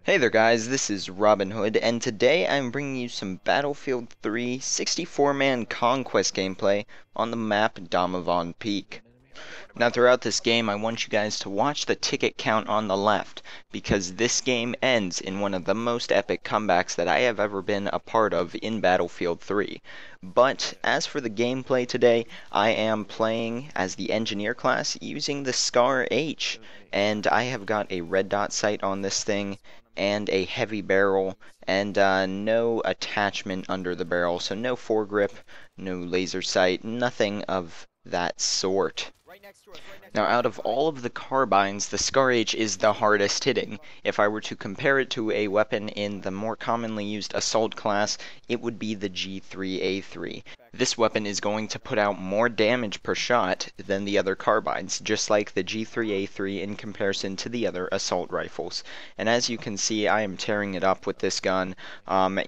Hey there guys, this is Robin Hood, and today I'm bringing you some Battlefield 3 64-man conquest gameplay on the map Damavand Peak. Now throughout this game I want you guys to watch the ticket count on the left, because this game ends in one of the most epic comebacks that I have ever been a part of in Battlefield 3. But as for the gameplay today, I am playing as the engineer class using the Scar H, and I have got a red dot sight on this thing and a heavy barrel, and no attachment under the barrel, so no foregrip, no laser sight, nothing of that sort. Now, out of all of the carbines, the Scar H is the hardest hitting. If I were to compare it to a weapon in the more commonly used assault class, it would be the G3A3. This weapon is going to put out more damage per shot than the other carbines, just like the G3A3 in comparison to the other assault rifles. And as you can see, I am tearing it up with this gun.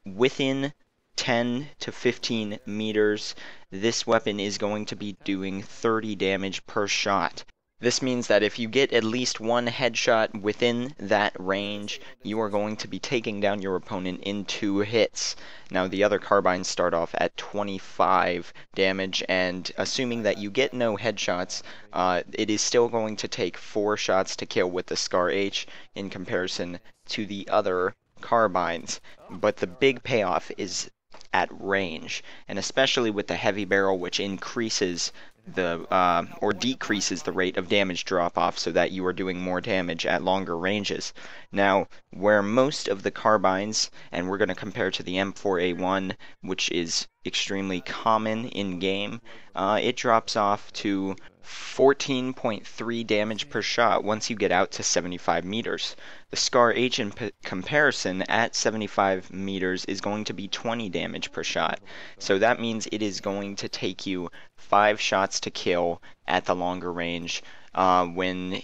Within 10 to 15 meters, this weapon is going to be doing 30 damage per shot. This means that if you get at least one headshot within that range, you are going to be taking down your opponent in 2 hits. Now the other carbines start off at 25 damage, and assuming that you get no headshots, it is still going to take 4 shots to kill with the Scar H in comparison to the other carbines. But the big payoff is at range, and especially with the heavy barrel, which increases the or decreases the rate of damage drop off, so that you are doing more damage at longer ranges. Now, where most of the carbines, and we're going to compare to the M4A1, which is extremely common in game, it drops off to 14.3 damage per shot once you get out to 75 meters. The Scar H in comparison at 75 meters is going to be 20 damage per shot. So that means it is going to take you 5 shots to kill at the longer range, when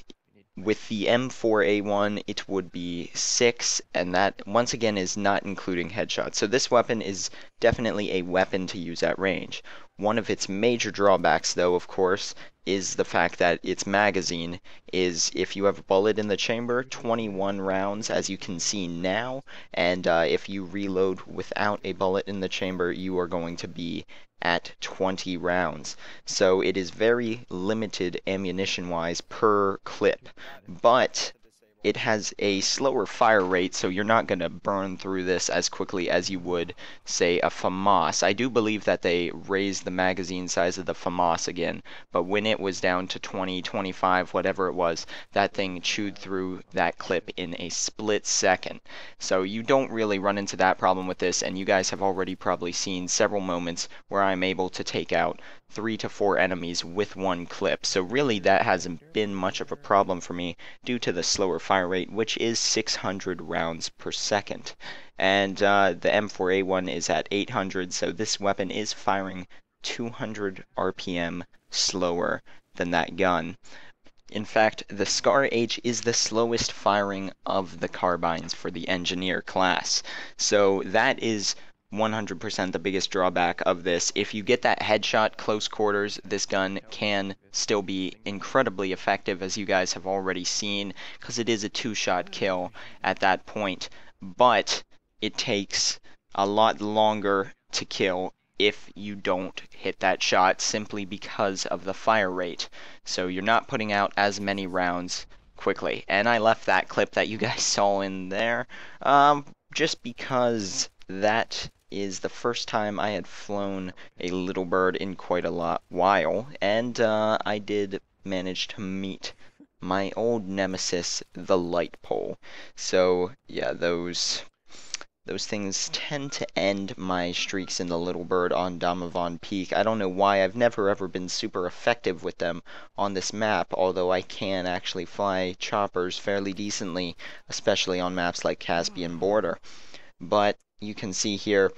with the M4A1 it would be 6, and that once again is not including headshots. So this weapon is definitely a weapon to use at range. One of its major drawbacks, though, of course, is the fact that its magazine is, if you have a bullet in the chamber, 21 rounds, as you can see now, and if you reload without a bullet in the chamber, you are going to be at 20 rounds. So it is very limited ammunition-wise per clip, but it has a slower fire rate, so you're not going to burn through this as quickly as you would, say, a FAMAS. I do believe that they raised the magazine size of the FAMAS again, but when it was down to 20, 25, whatever it was, that thing chewed through that clip in a split second. So you don't really run into that problem with this, and you guys have already probably seen several moments where I'm able to take out 3 to 4 enemies with one clip. So really that hasn't been much of a problem for me due to the slower fire rate, which is 600 rounds per second. And the M4A1 is at 800, so this weapon is firing 200 RPM slower than that gun. In fact, the Scar H is the slowest firing of the carbines for the engineer class. So that is 100% the biggest drawback of this. If you get that headshot close quarters, this gun can still be incredibly effective, as you guys have already seen, because it is a 2-shot kill at that point. But it takes a lot longer to kill if you don't hit that shot, simply because of the fire rate. So you're not putting out as many rounds quickly. And I left that clip that you guys saw in there just because that is the first time I had flown a little bird in quite a while, and I did manage to meet my old nemesis, the light pole. So yeah, those things tend to end my streaks in the little bird on Damavand Peak. I don't know why. I've never ever been super effective with them on this map, although I can actually fly choppers fairly decently, especially on maps like Caspian Border. But you can see here,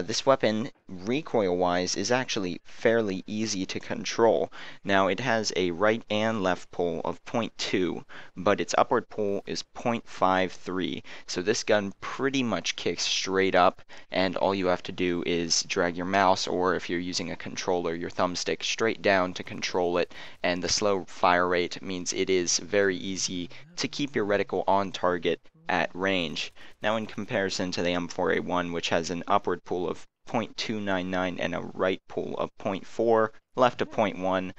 this weapon, recoil-wise, is actually fairly easy to control. Now, it has a right and left pull of 0.2, but its upward pull is 0.53. So this gun pretty much kicks straight up, and all you have to do is drag your mouse, or if you're using a controller, your thumbstick, straight down to control it, and the slow fire rate means it is very easy to keep your reticle on target at range. Now in comparison to the M4A1, which has an upward pull of 0.299 and a right pull of 0.4, left of 0.1,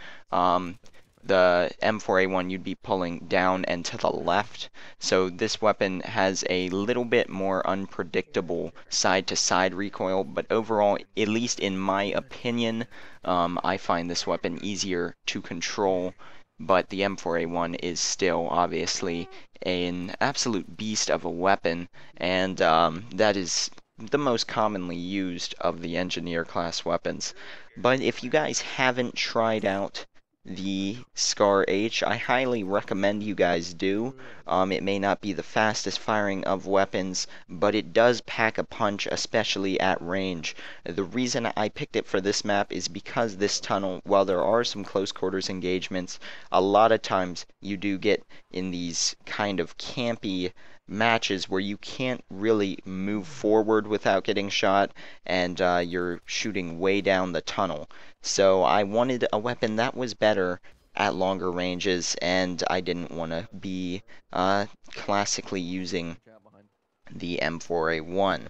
the M4A1 you'd be pulling down and to the left, so this weapon has a little bit more unpredictable side-to-side recoil, but overall, at least in my opinion, I find this weapon easier to control, but the M4A1 is still obviously an absolute beast of a weapon, and that is the most commonly used of the engineer class weapons. But if you guys haven't tried out the Scar H, I highly recommend you guys do. It may not be the fastest firing of weapons, but it does pack a punch, especially at range. The reason I picked it for this map is because this tunnel, while there are some close quarters engagements, a lot of times you do get in these kind of campy matches where you can't really move forward without getting shot, and you're shooting way down the tunnel. So I wanted a weapon that was better at longer ranges, and I didn't want to be classically using the M4A1.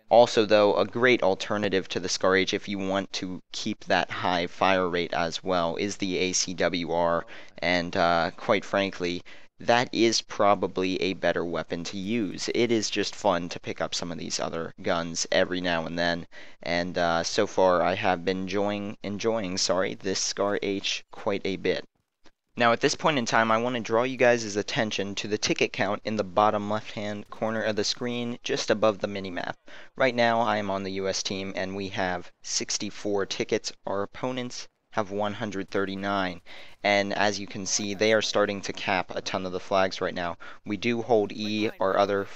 Also, though, a great alternative to the Scar H if you want to keep that high fire rate as well is the ACWR, and quite frankly, that is probably a better weapon to use. It is just fun to pick up some of these other guns every now and then, and so far I have been enjoying this Scar H quite a bit. Now at this point in time, I want to draw you guys' attention to the ticket count in the bottom left-hand corner of the screen, just above the minimap. Right now I am on the US team, and we have 64 tickets. Our opponents have 139, and as you can see, they are starting to cap a ton of the flags right now. We do hold E, our other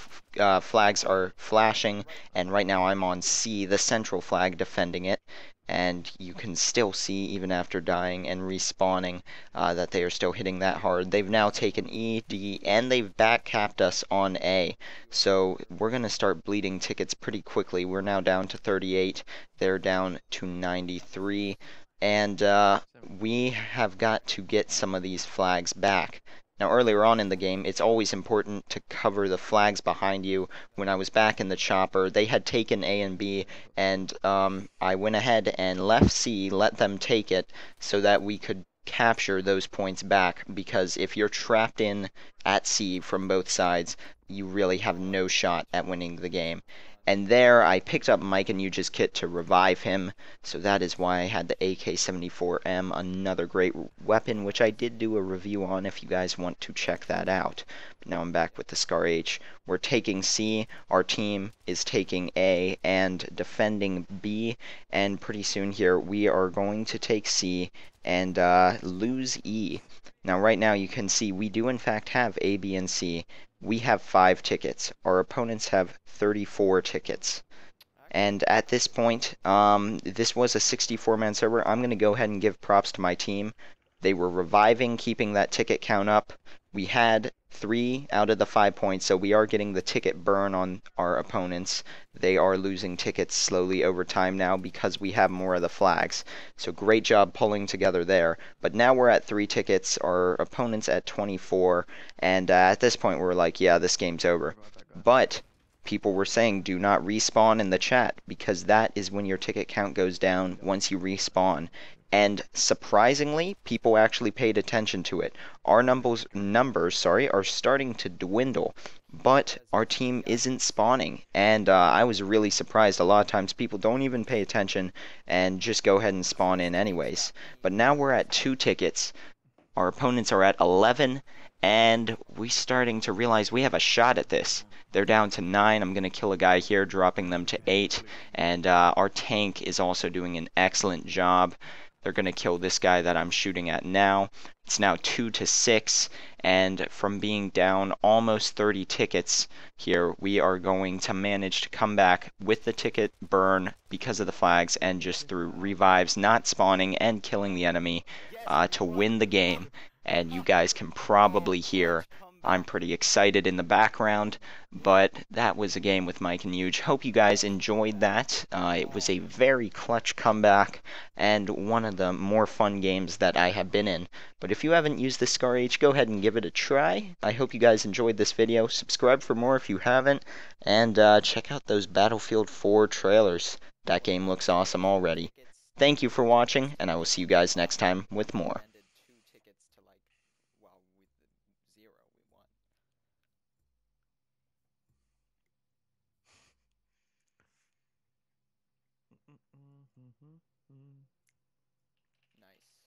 flags are flashing, and right now I'm on C, the central flag, defending it, and you can still see, even after dying and respawning, that they are still hitting that hard. They've now taken E, D, and they've back capped us on A, so we're going to start bleeding tickets pretty quickly. We're now down to 38, they're down to 93, and we have got to get some of these flags back. Now earlier on in the game, it's always important to cover the flags behind you. When I was back in the chopper, they had taken A and B, and I went ahead and left C, let them take it, so that we could capture those points back, because if you're trapped in at C from both sides, you really have no shot at winning the game. And there, I picked up Mike and Yuja's kit to revive him, so that is why I had the AK-74M, another great weapon, which I did do a review on if you guys want to check that out. But now I'm back with the Scar H. We're taking C, our team is taking A and defending B, and pretty soon here we are going to take C and lose E. Now right now you can see we do in fact have A, B, and C. We have 5 tickets. Our opponents have 34 tickets. And at this point, this was a 64-man server. I'm going to go ahead and give props to my team. They were reviving, keeping that ticket count up. We had 3 out of the 5 points, so we are getting the ticket burn on our opponents. They are losing tickets slowly over time now because we have more of the flags. So great job pulling together there. But now we're at 3 tickets, our opponent's at 24, and at this point we're like, yeah, this game's over. But people were saying do not respawn in the chat, because that is when your ticket count goes down once you respawn. And surprisingly, people actually paid attention to it. Our numbers are starting to dwindle, but our team isn't spawning, and I was really surprised. A lot of times people don't even pay attention and just go ahead and spawn in anyways. But now we're at 2 tickets. Our opponents are at 11, and we're starting to realize we have a shot at this. They're down to 9. I'm going to kill a guy here, dropping them to 8, and our tank is also doing an excellent job. They're going to kill this guy that I'm shooting at now. It's now 2-6, and from being down almost 30 tickets here, we are going to manage to come back with the ticket burn because of the flags and just through revives, not spawning, and killing the enemy to win the game. And you guys can probably hear I'm pretty excited in the background, but that was a game with Mike and Huge. Hope you guys enjoyed that. It was a very clutch comeback and one of the more fun games that I have been in. But if you haven't used the Scar H, go ahead and give it a try. I hope you guys enjoyed this video. Subscribe for more if you haven't, and check out those Battlefield 4 trailers. That game looks awesome already. Thank you for watching, and I will see you guys next time with more.